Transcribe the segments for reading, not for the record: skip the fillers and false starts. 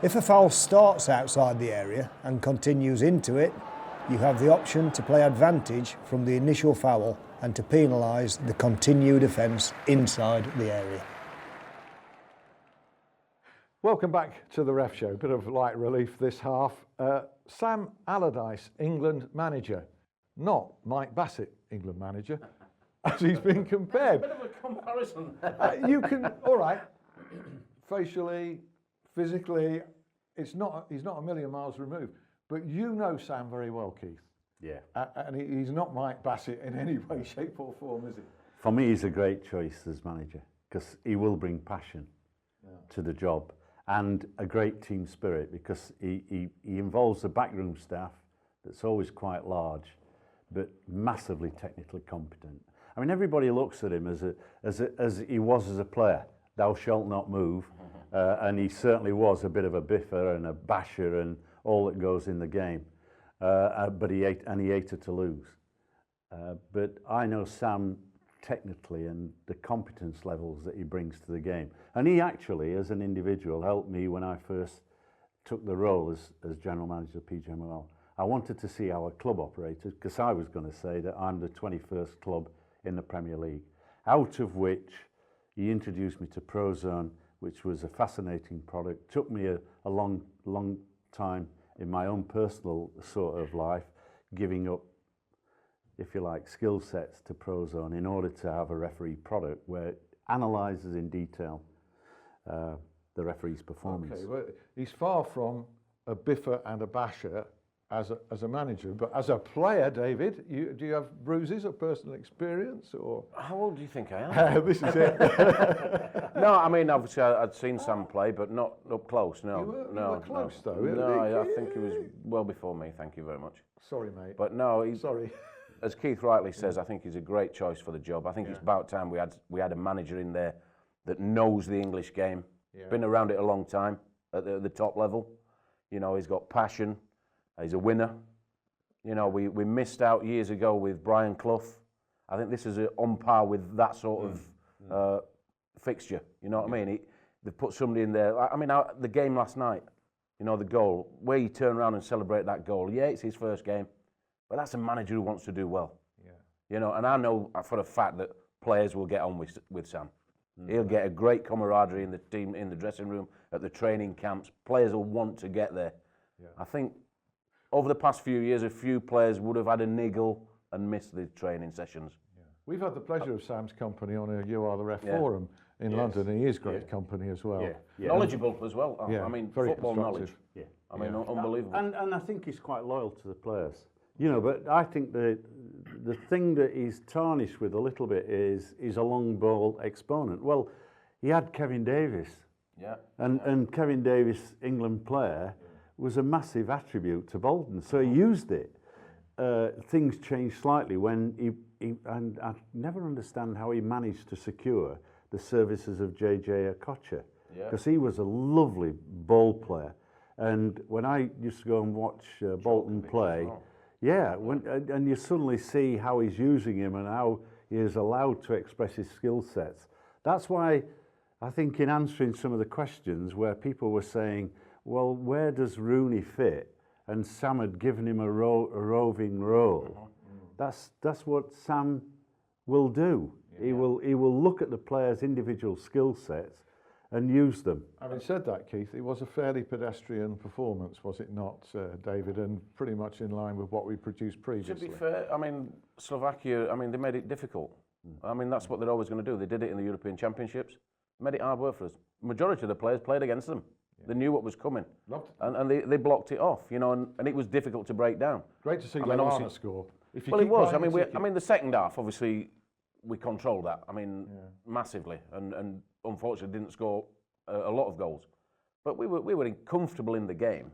If a foul starts outside the area and continues into it, you have the option to play advantage from the initial foul and to penalise the continued offence inside the area. Welcome back to the Ref Show. Bit of light relief this half. Sam Allardyce, England manager, not Mike Bassett, England manager, as he's been compared. A bit of a comparison. You can, all right, facially, physically, he's not a million miles removed. But you know Sam very well, Keith. Yeah. And he's not Mike Bassett in any way, shape or form, is he? For me, he's a great choice as manager because he will bring passion to the job and a great team spirit because he involves the backroom staff that's always quite large but massively technically competent. I mean, everybody looks at him as he was as a player. Thou shalt not move. And he certainly was a bit of a biffer and a basher and all that goes in the game. But he hated to lose. But I know Sam technically and the competence levels that he brings to the game. And he actually, as an individual, helped me when I first took the role as general manager of PGMOL. I wanted to see how a club operated because I was going to say that I'm the 21st club in the Premier League, out of which he introduced me to Prozone, which was a fascinating product. Took me a long time in my own personal sort of life, giving up, if you like, skill sets to Prozone in order to have a referee product where it analyses in detail the referee's performance. Okay, well, he's far from a biffer and a basher as a manager, but as a player, David, do you have bruises of personal experience, or? How old do you think I am? This is it. No, I mean, obviously I'd seen Sam play, but not up close, no. You were close, though. No, I think he was well before me, thank you very much. Sorry, mate. But no, Sorry. As Keith rightly says, I think he's a great choice for the job. I think it's about time we had a manager in there that knows the English game, been around it a long time at the top level. You know, he's got passion. He's a winner. You know, we missed out years ago with Brian Clough. I think this is on par with that sort of fixture. You know what I mean? They've put somebody in there. I mean, the game last night, you know, the goal, where you turn around and celebrate that goal. Yeah, it's his first game, but that's a manager who wants to do well. Yeah. You know, and I know for a fact that players will get on with Sam. He'll get a great camaraderie in the team, in the dressing room, at the training camps. Players will want to get there. Yeah. I think over the past few years, a few players would have had a niggle and missed the training sessions. Yeah. We've had the pleasure of Sam's company on a You Are the Ref forum in London, and he is great company as well. Yeah. Knowledgeable as well. Yeah. I mean, very football knowledge. Yeah. I mean, unbelievable. And I think he's quite loyal to the players. You know, but I think the thing that he's tarnished with a little bit is a long ball exponent. Well, he had Kevin Davis. Yeah. And Kevin Davis, England player, was a massive attribute to Bolton, so he used it. Things changed slightly when and I never understand how he managed to secure the services of JJ Okocha, because he was a lovely ball player. And when I used to go and watch Bolton play, and you suddenly see how he's using him and how he is allowed to express his skill sets. That's why I think in answering some of the questions where people were saying, well, where does Rooney fit? And Sam had given him a roving role. That's what Sam will do. Yeah. He will look at the players' individual skill sets and use them. Having said that, Keith, it was a fairly pedestrian performance, was it not, David? And pretty much in line with what we produced previously. To be fair, I mean, Slovakia, I mean, they made it difficult. I mean, that's what they're always going to do. They did it in the European Championships. Made it hard work for us. Majority of the players played against them. They knew what was coming, and they blocked it off, you know, and it was difficult to break down. Great to see Lallana score. Well, it was. I mean, the second half, obviously, we controlled that. I mean, massively, and unfortunately didn't score a lot of goals. But we were comfortable in the game,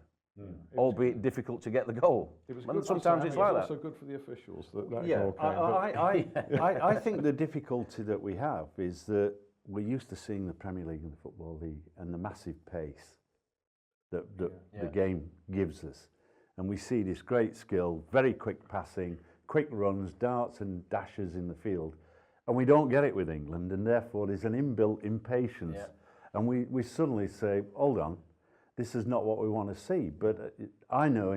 albeit difficult to get the goal. It was and sometimes it's like that. It's also good for the officials that goal came. I think the difficulty that we have is that we're used to seeing the Premier League and the Football League and the massive pace that the game gives us. And we see this great skill, very quick passing, quick runs, darts and dashes in the field. And we don't get it with England, and therefore there's an inbuilt impatience. Yeah. And we suddenly say, hold on, this is not what we want to see. But I know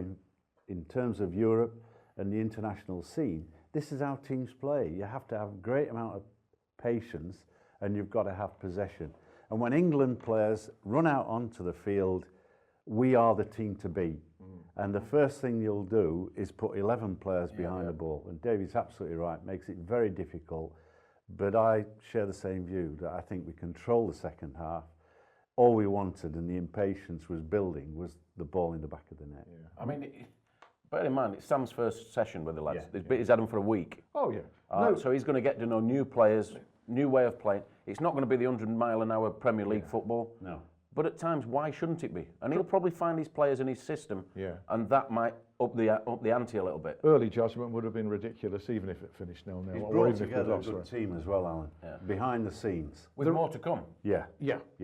in terms of Europe and the international scene, this is how teams play. You have to have a great amount of patience and you've got to have possession. And when England players run out onto the field, we are the team to beat. And the first thing you'll do is put 11 players behind the ball. And David's absolutely right, makes it very difficult. But I share the same view that I think we control the second half. All we wanted, and the impatience was building, was the ball in the back of the net. I mean, bear in mind, it's Sam's first session with the lads. He's had them for a week. Oh, yeah. So he's going to get to know new players, new way of playing. It's not going to be the 100-mile-an-hour Premier League football. No. But at times, why shouldn't it be? And he'll probably find his players in his system, and that might up the ante a little bit. Early judgment would have been ridiculous, even if it finished 0-0. He's brought together a good team as well, Alan, behind the scenes. With more to come. Yeah,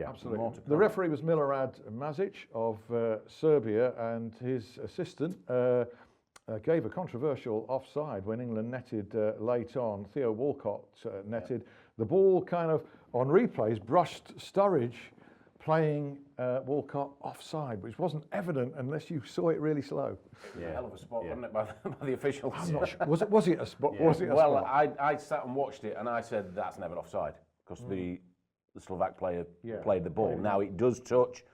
absolutely. The referee was Milorad Mazic of Serbia, and his assistant gave a controversial offside when England netted late on. Theo Walcott netted. The ball kind of, on replays, brushed Sturridge, playing Walcott offside, which wasn't evident unless you saw it really slow. Hell of a spot, wasn't it, by the officials? I'm not sure. Was it a spot? Was it a well, spot? I sat and watched it, and I said that's never offside because the Slovak player played the ball. Now it does touch.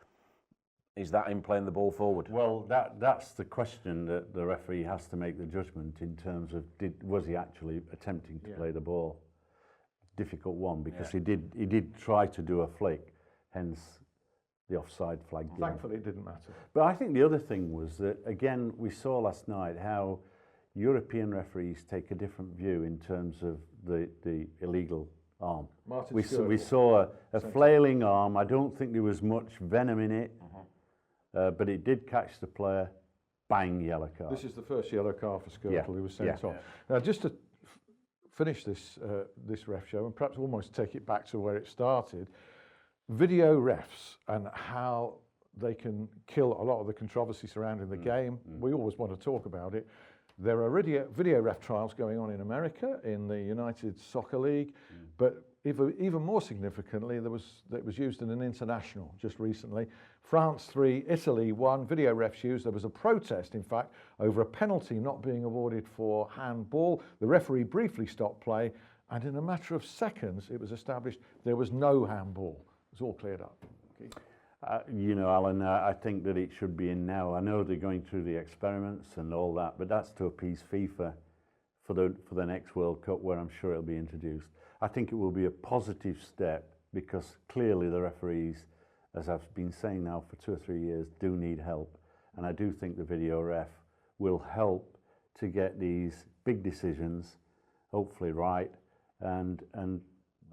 Is that him playing the ball forward? Well, that's the question that the referee has to make the judgment in terms of was he actually attempting to play the ball? Difficult one because he did try to do a flick, hence the offside flag. Thankfully, it didn't matter. But I think the other thing was that, again, we saw last night how European referees take a different view in terms of the illegal arm. We saw a flailing arm. I don't think there was much venom in it, but it did catch the player. Bang, yellow card. This is the first yellow card for Skirtle, who was sent off. Now, just to finish this ref show and perhaps almost take it back to where it started, video refs and how they can kill a lot of the controversy surrounding the game. We always want to talk about it. There are video ref trials going on in America, in the United Soccer League, but even more significantly, it was used in an international just recently. France 3, Italy 1, video refs used. There was a protest, in fact, over a penalty not being awarded for handball. The referee briefly stopped play, and in a matter of seconds, it was established there was no handball. It's all cleared up. You know, Alan, I think that it should be in now. I know they're going through the experiments and all that, but that's to appease FIFA for the next World Cup, where I'm sure it'll be introduced. I think it will be a positive step because clearly the referees, as I've been saying now for 2 or 3 years, do need help. And I do think the video ref will help to get these big decisions, hopefully right, and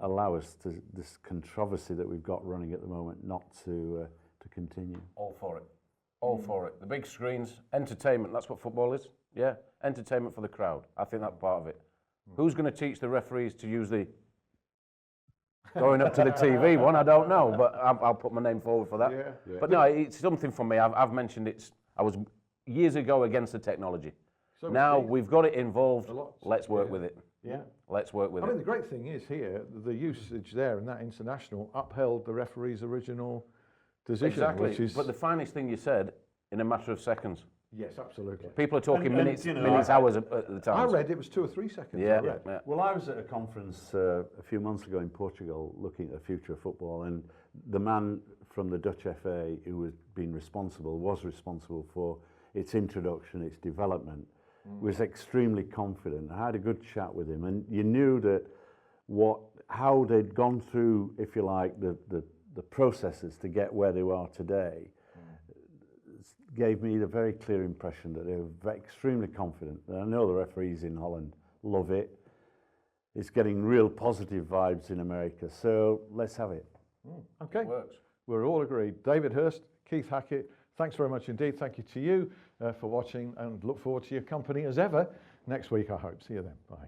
allow us to, this controversy that we've got running at the moment, not to continue. All for it. All for it. The big screens, entertainment, that's what football is. Yeah, entertainment for the crowd. I think that's part of it. Who's going to teach the referees to use the going up to the TV one? I don't know, but I'll put my name forward for that. But no, it's something for me. I've mentioned I was years ago against the technology. So now we've got it involved. Let's work with it. Let's work with it. I mean, the great thing is here, the usage there in that international upheld the referee's original decision. Exactly. Which is but the finest thing you said, in a matter of seconds. Yes, absolutely. People are talking minutes, hours at the time. I read it was 2 or 3 seconds. Well, I was at a conference a few months ago in Portugal looking at the future of football, and the man from the Dutch FA who was responsible for its introduction, its development, was extremely confident. I had a good chat with him, and you knew that how they'd gone through, if you like, the processes to get where they are today. Gave me the very clear impression that they were extremely confident. And I know the referees in Holland love it. It's getting real positive vibes in America, so let's have it. Okay, we're all agreed. David Hirst, Keith Hackett, thanks very much indeed. Thank you to you for watching, and look forward to your company as ever next week, I hope. See you then. Bye.